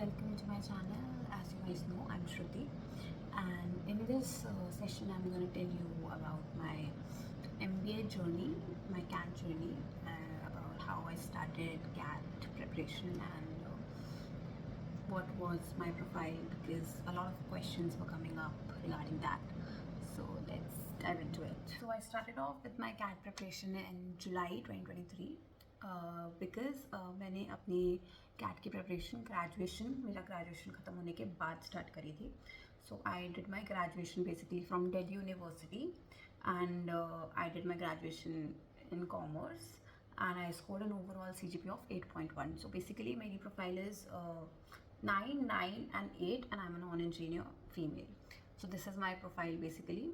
welcome to my channel. As you guys know, I'm Shruti, and in this session, I'm going to tell you about my MBA journey, my CAT journey, about how I started CAT preparation and what was my profile, because a lot of questions were coming up regarding that. So let's dive into it. So I started off with my CAT preparation in July 2023 because मैंने अपनी cat की preparation मेरा graduation ख़त्म होने के बाद start करी थी. So I did my graduation basically from Delhi University and I did my graduation in commerce, and I scored an overall CGPA of 8.1. So basically my profile is 9, 9 and 8, and I'm a non-engineer female. So this is my profile basically,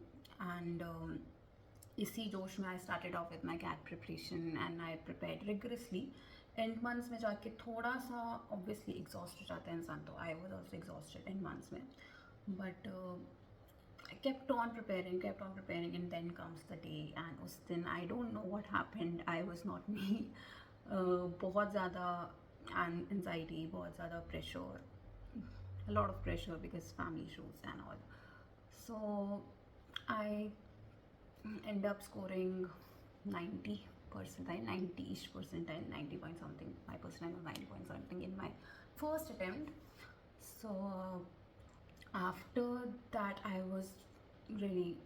and इसी जोश में I started off with my CAT preparation and I prepared rigorously. End months में जाके थोड़ा सा obviously exhaust हो जाता है इंसान, तो I was also exhausted end months में, but I kept on preparing, and then comes the day, and उस दिन I don't know what happened. I was not me. बहुत ज़्यादा anxiety, बहुत ज़्यादा pressure, a lot of pressure because family issues and all. So I end up scoring 90 percentile, 90-ish percentile, 90 point something. My percentile was 90 point something in my first attempt. So after that I was really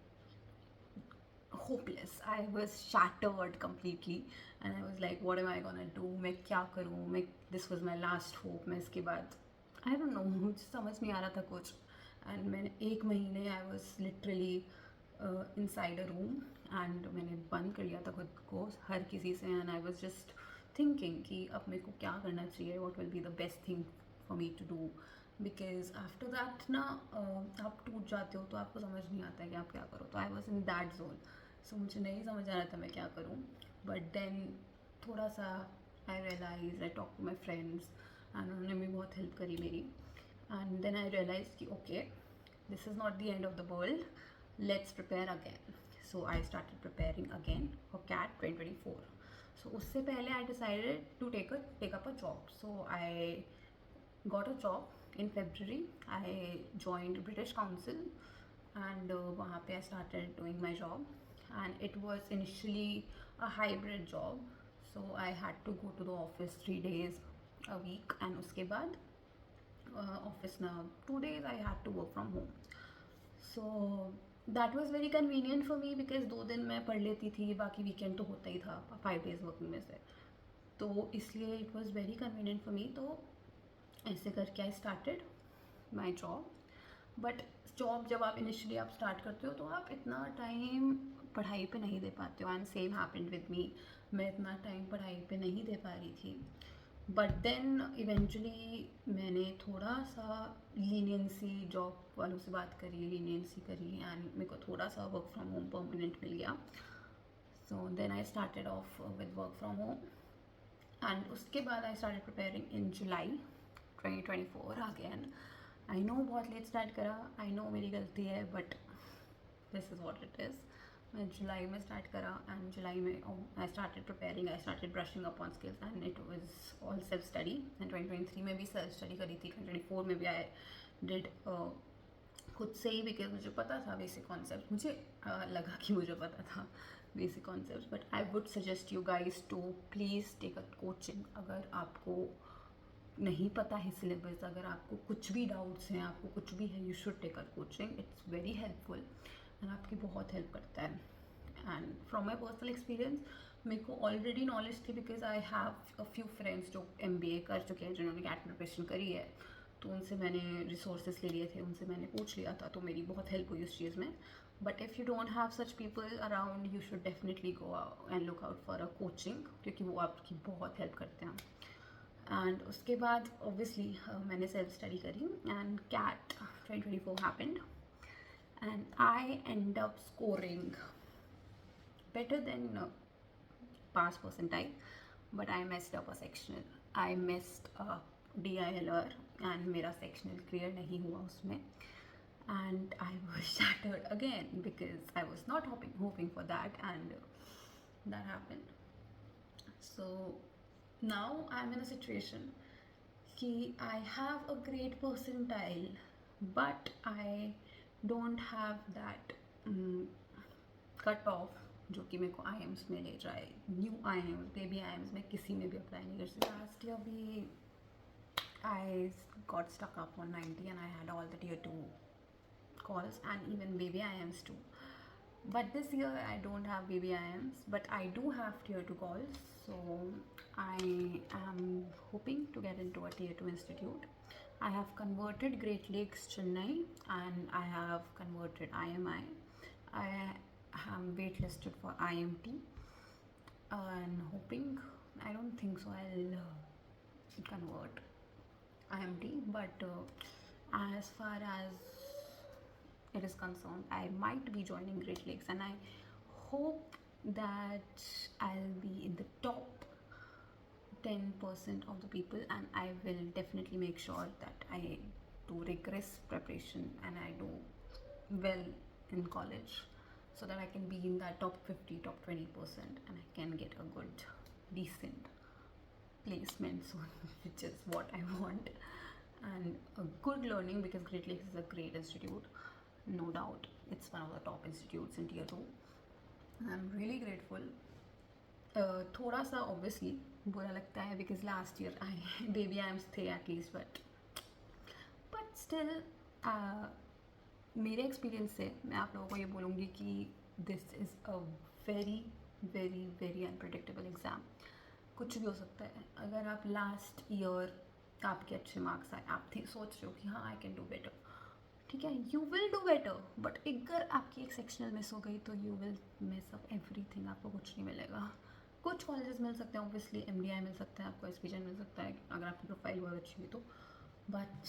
hopeless. I was shattered completely, and I was like, what am I gonna do? मैं क्या करूँ? मैं this was my last hope. मैं इसके बाद I don't know, मुझे समझ नहीं आ रहा था कुछ. And मैंने एक महीने I was literally inside a room, and मैंने बंद कर लिया था खुद को हर किसी से, and I was just thinking कि अब मेरे को क्या करना चाहिए, what will be the best thing for me to do, because after that ना आप टूट जाते हो तो आपको समझ नहीं आता है कि आप क्या करो. तो I was in that zone. So मुझे नहीं समझ आ रहा था मैं क्या करूँ, but then थोड़ा सा I realized, I talked to my friends, and उन्होंने भी बहुत हेल्प करी मेरी, and then I realized कि okay, this is not the end of the world, let's prepare again. So I started preparing again for CAT 2024. So उससे पहले I decided to take up a job. So I got a job in February. I joined British Council, and वहाँ पे I started doing my job, and it was initially a hybrid job. So I had to go to the office 3 days a week, and उसके बाद office ना 2 days I had to work from home. So that was very convenient for me because 2 दिन मैं पढ़ लेती थी, बाकी weekend तो होता ही था 5 days working में से, तो इसलिए it was very convenient for me. तो ऐसे करके I started my job. But job जब आप इनिशियली आप स्टार्ट करते हो तो आप इतना टाइम पढ़ाई पे नहीं दे पाते हो, and same happened with me. मैं इतना टाइम पढ़ाई पे नहीं दे पा रही थी, बट देन इवेंचुअली मैंने थोड़ा सा लीनियंसी, जॉब वालों से बात करी, लीनियंसी करी, एंड मेरे को थोड़ा सा वर्क फ्रॉम होम परमानेंट मिल गया. So then I started off with work from home, and उसके बाद I started preparing in July 2024 again. I know बहुत लेट स्टार्ट करा, आई नो मेरी गलती है, but this is what it is. मैं जुलाई में स्टार्ट करा, एंड जुलाई में I started preparing, I started brushing up on skills, and it was all self study. And 2023 में भी सेल्फ स्टडी करी थी, 2024 में भी आई डिड खुद से ही, बिकॉज मुझे पता था बेसिक कॉन्सेप्ट. मुझे लगा कि मुझे पता था basic concept, but I would suggest you guys to please take a coaching. अगर आपको नहीं पता है सिलेबस, अगर आपको कुछ भी डाउट्स हैं, आपको कुछ भी है, you should take a coaching. Its very helpful and आपकी बहुत हेल्प करता है. And from my personal experience मेरे को ऑलरेडी नॉलेज थी, because I have a few friends जो MBA कर चुके हैं, जिन्होंने कैट प्रिपरेशन करी है, तो उनसे मैंने रिसोर्सेज ले लिए थे, उनसे मैंने पूछ लिया था, तो मेरी बहुत हेल्प हुई उस चीज़ में. But if you don't have such people around, you should definitely go and look out for a coaching, क्योंकि वो आपकी बहुत हेल्प करते हैं. एंड उसके बाद ऑब्वियसली मैंने सेल्फ स्टडी करी, and CAT 2024 happened, and I end up scoring better than pass percentile, but I messed up a sectional. I missed a DILR, and मेरा sectional clear नहीं हुआ उसमें, and I was shattered again because I was not hoping for that, and that happened. So now I'm in a situation कि I have a great percentile but I don't have that cut off जो कि मेरे को IIMs में ले जाए. New IIMs, baby IIMs में किसी में भी अप्लाई नहीं कर सकती. लास्ट ईयर भी I got stuck up on 90 and I had all the tier 2 calls and even baby IIMs too. But this year I don't have baby IIMs, but I do have tier 2 calls. So I am hoping to get into a tier 2 institute. I have converted Great Lakes Chennai and I have converted IMI. I am waitlisted for IMT and hoping, I don't think so I'll convert IMT, but as far as it is concerned, I might be joining Great Lakes and I hope that I'll be in the top 10% of the people, and I will definitely make sure that I do rigorous preparation and I do well in college so that I can be in that top 50, top 20% and I can get a good, decent placement soon, which is what I want, and a good learning because Great Lakes is a great institute, no doubt. It's one of the top institutes in tier 2. I'm really grateful. थोड़ा सा obviously बुरा लगता है because last year I baby IIMs थे at least, but still मेरे experience से मैं आप लोगों को ये बोलूँगी कि this is a very very very unpredictable exam. कुछ भी हो सकता है. अगर आप लास्ट ईयर आपके अच्छे मार्क्स आए, आप सोच रहे हो कि हाँ आई कैन डू बेटर, ठीक है, you will do better, but अगर आपकी एक सेक्शनल मिस हो गई तो you will mess up everything. आपको कुछ नहीं मिलेगा. कुछ कॉलेजेस मिल सकते हैं ऑब्वियसली, MDI मिल सकता है आपको, SPGN मिल सकता है अगर आपकी प्रोफाइल बहुत अच्छी हुई तो, but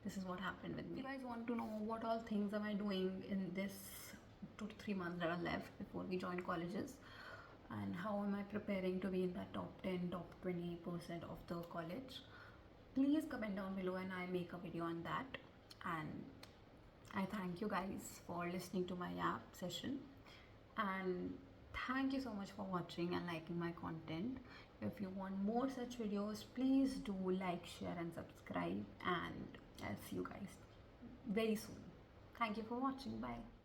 this is what happened with me. If you guys want to know what all things am I doing in this 2 to 3 months that are left before we join colleges, and how am I preparing to be in that top 10, top 20% of the college, please comment down below and I make a video on that. And I thank you guys for listening to my app session, and thank you so much for watching and liking my content. If you want more such videos, please do like, share and subscribe, and I'll see you guys very soon. Thank you for watching. Bye.